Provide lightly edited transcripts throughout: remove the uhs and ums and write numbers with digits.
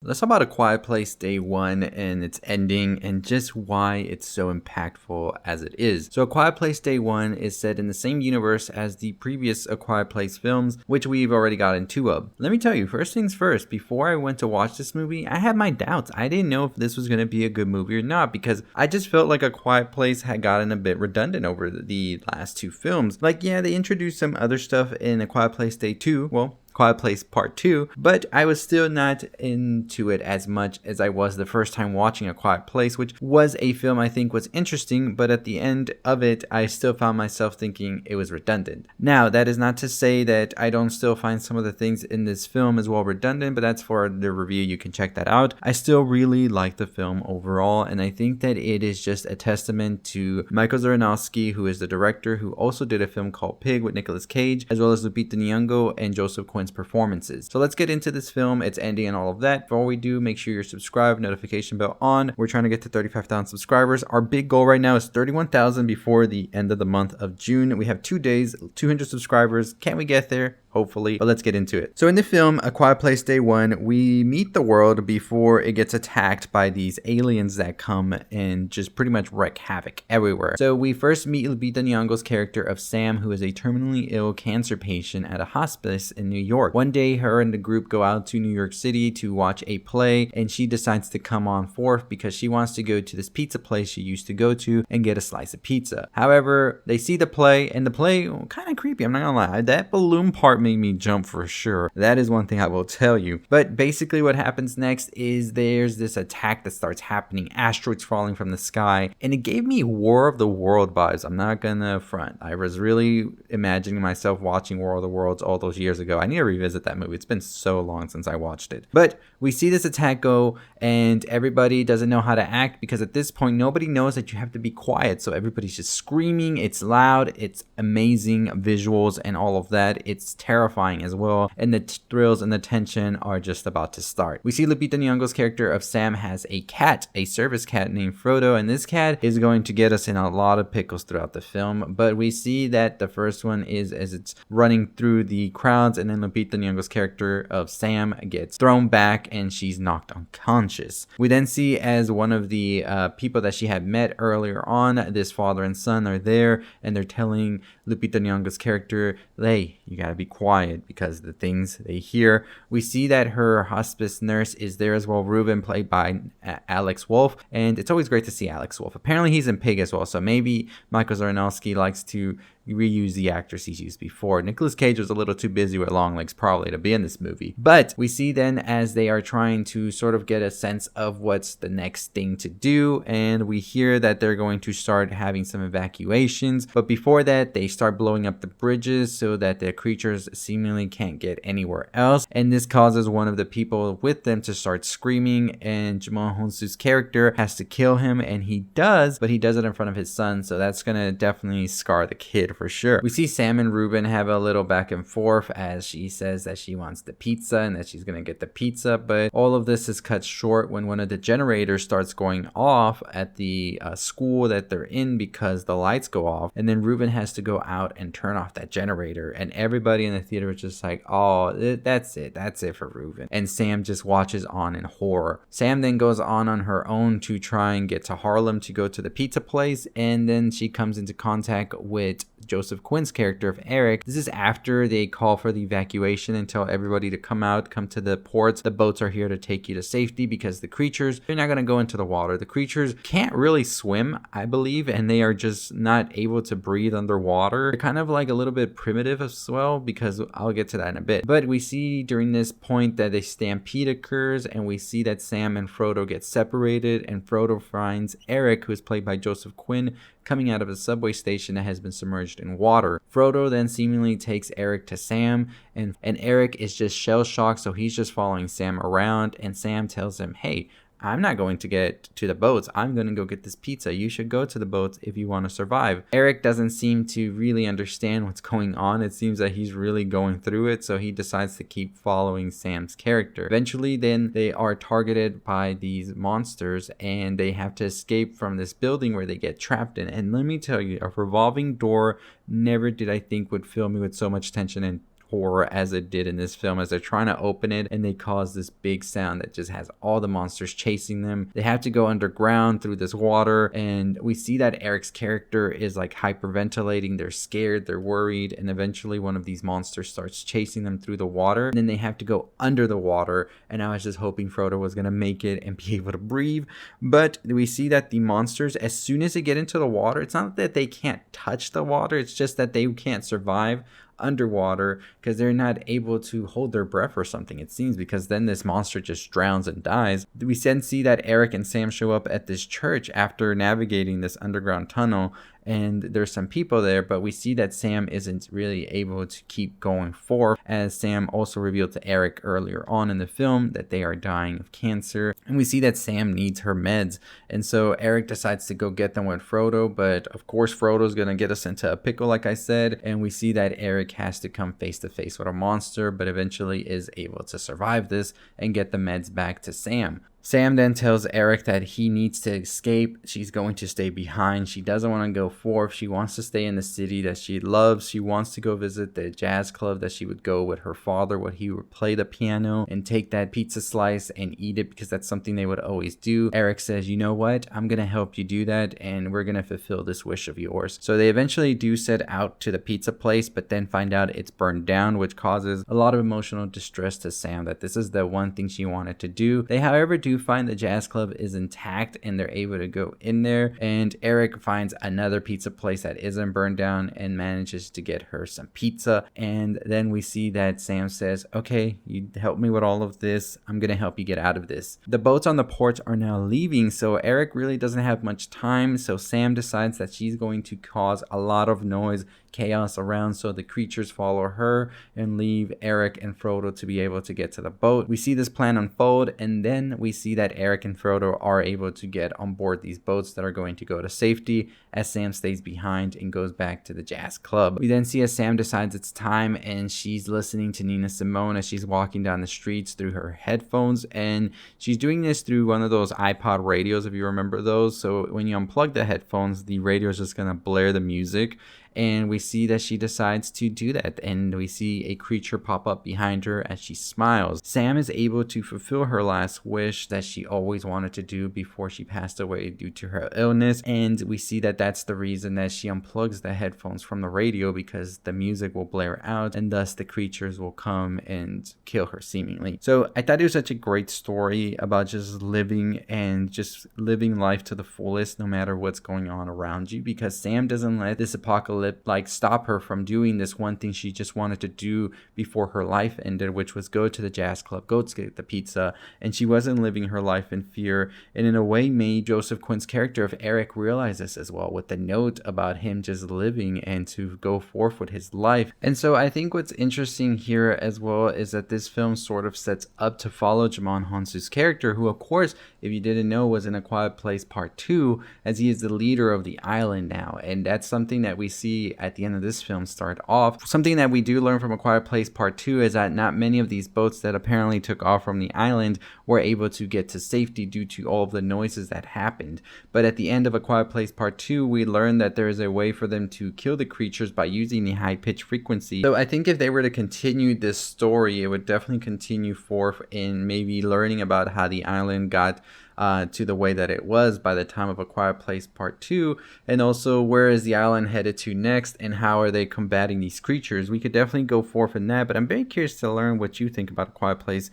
Let's talk about A Quiet Place Day 1 and its ending and just why it's so impactful as it is. So A Quiet Place Day 1 is set in the same universe as the previous A Quiet Place films, which we've already gotten 2 of. Let me tell you, first things first, before I went to watch this movie, I had my doubts. I didn't know if this was going to be a good movie or not because I just felt like A Quiet Place had gotten a bit redundant over the last 2 films. Like, yeah, they introduced some other stuff in A Quiet Place Day 2, well, Quiet Place Part 2, but I was still not into it as much as I was the first time watching A Quiet Place, which was a film I think was interesting, but at the end of it, I still found myself thinking it was redundant. Now, that is not to say that I don't still find some of the things in this film as well redundant, but that's for the review, you can check that out. I still really like the film overall, and I think that it is just a testament to Michael Zaranowski, who is the director, who also did a film called Pig with Nicolas Cage, as well as Lupita Nyong'o and Joseph Quinn performances. So let's get into this film, its ending and all of that. Before we do, make sure you're subscribed, notification bell on. We're trying to get to 35,000 subscribers. Our big goal right now is 31,000 before the end of the month of June. We have 2 days, 200 subscribers. Can we get there? Hopefully, but let's get into it. So in the film, A Quiet Place Day 1, we meet the world before it gets attacked by these aliens that come and just pretty much wreak havoc everywhere. So we first meet Lupita Nyong'o's character of Sam, who is a terminally ill cancer patient at a hospice in New York. One day, her and the group go out to New York City to watch a play, and she decides to come on forth because she wants to go to this pizza place she used to go to and get a slice of pizza. However, they see the play, and the play, kind of creepy, I'm not gonna lie. That balloon part made me jump for sure. That is one thing I will tell you. But basically what happens next is there's this attack that starts happening, asteroids falling from the sky, and it gave me War of the World vibes. I'm not gonna front. I was really imagining myself watching War of the Worlds all those years ago. I need to revisit that movie. It's been so long since I watched it. But we see this attack go, and everybody doesn't know how to act because at this point nobody knows that you have to be quiet. So everybody's just screaming. It's loud. It's amazing visuals and all of that. It's terrifying as well, and the thrills and the tension are just about to start. We see Lupita Nyong'o's character of Sam has a cat, a service cat named Frodo, and this cat is going to get us in a lot of pickles throughout the film. But we see that the first one is as it's running through the crowds, and then Lupita Nyong'o's character of Sam gets thrown back and she's knocked unconscious. We then see as one of the people that she had met earlier on, this father and son are there, and they're telling Lupita Nyong'o's character, hey, you gotta be quiet because the things they hear. We see that her hospice nurse is there as well, Ruben, played by Alex Wolff, and it's always great to see Alex Wolff. Apparently he's in Pig as well, so maybe Michael Zaranowski likes to reuse the actors he's used before. Nicolas Cage was a little too busy with long legs probably to be in this movie. But we see then as they are trying to sort of get a sense of what's the next thing to do, and we hear that they're going to start having some evacuations. But before that, they start blowing up the bridges so that the creatures seemingly can't get anywhere else. And this causes one of the people with them to start screaming, and Jamal Honsu's character has to kill him, and he does, but he does it in front of his son, so that's gonna definitely scar the kid for sure. We see Sam and Ruben have a little back and forth as she says that she wants the pizza and that she's gonna get the pizza, but all of this is cut short when one of the generators starts going off at the school that they're in because the lights go off, and then Ruben has to go out and turn off that generator, and everybody in the theater is just like, oh, that's it for Ruben, and Sam just watches on in horror. Sam then goes on her own to try and get to Harlem to go to the pizza place, and then she comes into contact with Joseph Quinn's character of Eric. This is after they call for the evacuation and tell everybody to come out, come to the ports. The boats are here to take you to safety because the creatures, they're not going to go into the water. The creatures can't really swim, I believe, and they are just not able to breathe underwater. They're kind of like a little bit primitive as well, because I'll get to that in a bit. But we see during this point that a stampede occurs, and we see that Sam and Frodo get separated, and Frodo finds Eric, who is played by Joseph Quinn, coming out of a subway station that has been submerged in water. Frodo then seemingly takes Eric to Sam, and Eric is just shell-shocked, so he's just following Sam around, and Sam tells him, hey, I'm not going to get to the boats. I'm going to go get this pizza. You should go to the boats if you want to survive. Eric doesn't seem to really understand what's going on. It seems that he's really going through it, so he decides to keep following Sam's character. Eventually, then they are targeted by these monsters, and they have to escape from this building where they get trapped in. And let me tell you, a revolving door never did I think would fill me with so much tension and horror as it did in this film, as they're trying to open it and they cause this big sound that just has all the monsters chasing them. They have to go underground through this water, and we see that Eric's character is like hyperventilating. They're scared, they're worried, and eventually one of these monsters starts chasing them through the water, and then they have to go under the water. And I was just hoping Frodo was gonna make it and be able to breathe, but we see that the monsters, as soon as they get into the water, it's not that they can't touch the water, it's just that they can't survive underwater because they're not able to hold their breath or something, it seems, because then this monster just drowns and dies. We then see that Eric and Sam show up at this church after navigating this underground tunnel, and there's some people there, but we see that Sam isn't really able to keep going forward, as Sam also revealed to Eric earlier on in the film that they are dying of cancer. And we see that Sam needs her meds, and so Eric decides to go get them with Frodo, but of course Frodo's gonna get us into a pickle, like I said, and we see that Eric has to come face to face with a monster, but eventually is able to survive this and get the meds back to Sam. Sam then tells Eric that he needs to escape. She's going to stay behind. She doesn't want to go forth. She wants to stay in the city that she loves. She wants to go visit the jazz club that she would go with her father, where he would play the piano and take that pizza slice and eat it, because that's something they would always do. Eric says, you know what? I'm going to help you do that, and we're going to fulfill this wish of yours. So they eventually do set out to the pizza place, but then find out it's burned down, which causes a lot of emotional distress to Sam, that this is the one thing she wanted to do. They, however, do find the jazz club is intact and they're able to go in there, and Eric finds another pizza place that isn't burned down and manages to get her some pizza. And then we see that Sam says, okay, you helped me with all of this, I'm gonna help you get out of this. The boats on the porch are now leaving, so Eric really doesn't have much time, so Sam decides that she's going to cause a lot of noise, chaos around, so the creatures follow her and leave Eric and Frodo to be able to get to the boat. We see this plan unfold, and then we see that Eric and Frodo are able to get on board these boats that are going to go to safety, as Sam stays behind and goes back to the jazz club. We then see as Sam decides it's time, and she's listening to Nina Simone as she's walking down the streets through her headphones, and she's doing this through one of those iPod radios, if you remember those. So when you unplug the headphones, the radio is just gonna blare the music. And we see that she decides to do that, and we see a creature pop up behind her as she smiles. Sam is able to fulfill her last wish that she always wanted to do before she passed away due to her illness, and we see that that's the reason that she unplugs the headphones from the radio, because the music will blare out and thus the creatures will come and kill her seemingly. So I thought it was such a great story about just living and just living life to the fullest no matter what's going on around you, because Sam doesn't let this apocalypse stop her from doing this one thing she just wanted to do before her life ended, which was go to the jazz club, go to get the pizza, and she wasn't living her life in fear, and in a way made Joseph Quinn's character of Eric realize this as well, with the note about him just living and to go forth with his life. And so I think what's interesting here as well is that this film sort of sets up to follow Djimon Hounsou's character, who of course, if you didn't know, was in A Quiet Place Part 2, as he is the leader of the island now, and that's something that we see at the end of this film start off. Something that we do learn from A Quiet Place Part 2 is that not many of these boats that apparently took off from the island were able to get to safety due to all of the noises that happened. But at the end of A Quiet Place Part 2, we learn that there is a way for them to kill the creatures by using the high-pitched frequency. So I think if they were to continue this story, it would definitely continue forth in maybe learning about how the island got to the way that it was by the time of A Quiet Place Part 2, and also where is the island headed to next and how are they combating these creatures. We could definitely go forth in that, but I'm very curious to learn what you think about A Quiet Place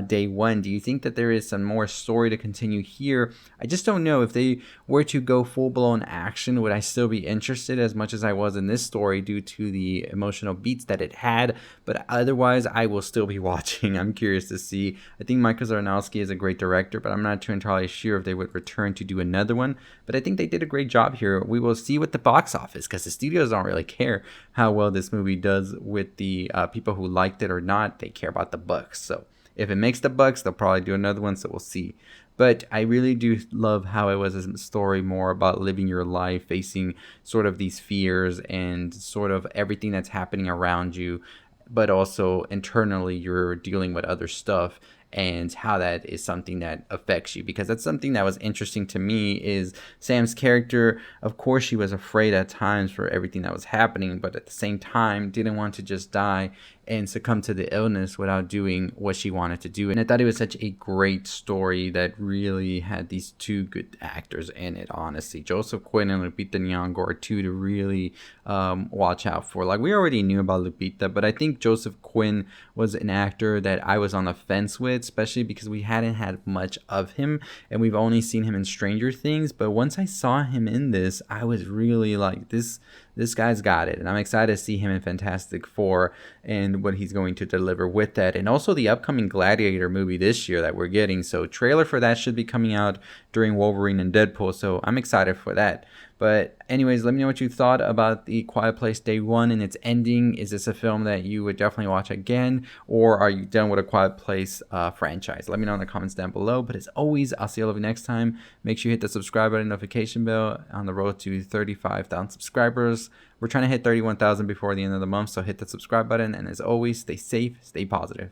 Day 1. Do you think that there is some more story to continue here? I just don't know. If they were to go full-blown action, would I still be interested as much as I was in this story due to the emotional beats that it had? But otherwise, I will still be watching. I'm curious to see. I think Michael Zarnowski is a great director, but I'm not too entirely sure if they would return to do another one. But I think they did a great job here. We will see what the box office, because the studios don't really care how well this movie does with the people who liked it or not. They care about the bucks. So if it makes the bucks, they'll probably do another one, so we'll see. But I really do love how it was a story more about living your life, facing sort of these fears and sort of everything that's happening around you, but also internally you're dealing with other stuff, and how that is something that affects you. Because that's something that was interesting to me, is Sam's character, of course she was afraid at times for everything that was happening, but at the same time didn't want to just die and succumb to the illness without doing what she wanted to do. And I thought it was such a great story that really had these two good actors in it, honestly. Joseph Quinn and Lupita Nyong'o are two to really watch out for. Like, we already knew about Lupita, but I think Joseph Quinn was an actor that I was on the fence with, especially because we hadn't had much of him and we've only seen him in Stranger Things. But once I saw him in this, I was really like, this guy's got it, and I'm excited to see him in Fantastic Four and what he's going to deliver with that, and also the upcoming Gladiator movie this year that we're getting. So trailer for that should be coming out during Wolverine and Deadpool, so I'm excited for that. But anyways, let me know what you thought about The Quiet Place Day 1 and its ending. Is this a film that you would definitely watch again, or are you done with a Quiet Place franchise? Let me know in the comments down below. But as always, I'll see you all of you next time. Make sure you hit the subscribe button, notification bell, on the road to 35,000 subscribers. We're trying to hit 31,000 before the end of the month, so hit the subscribe button. And as always, stay safe, stay positive.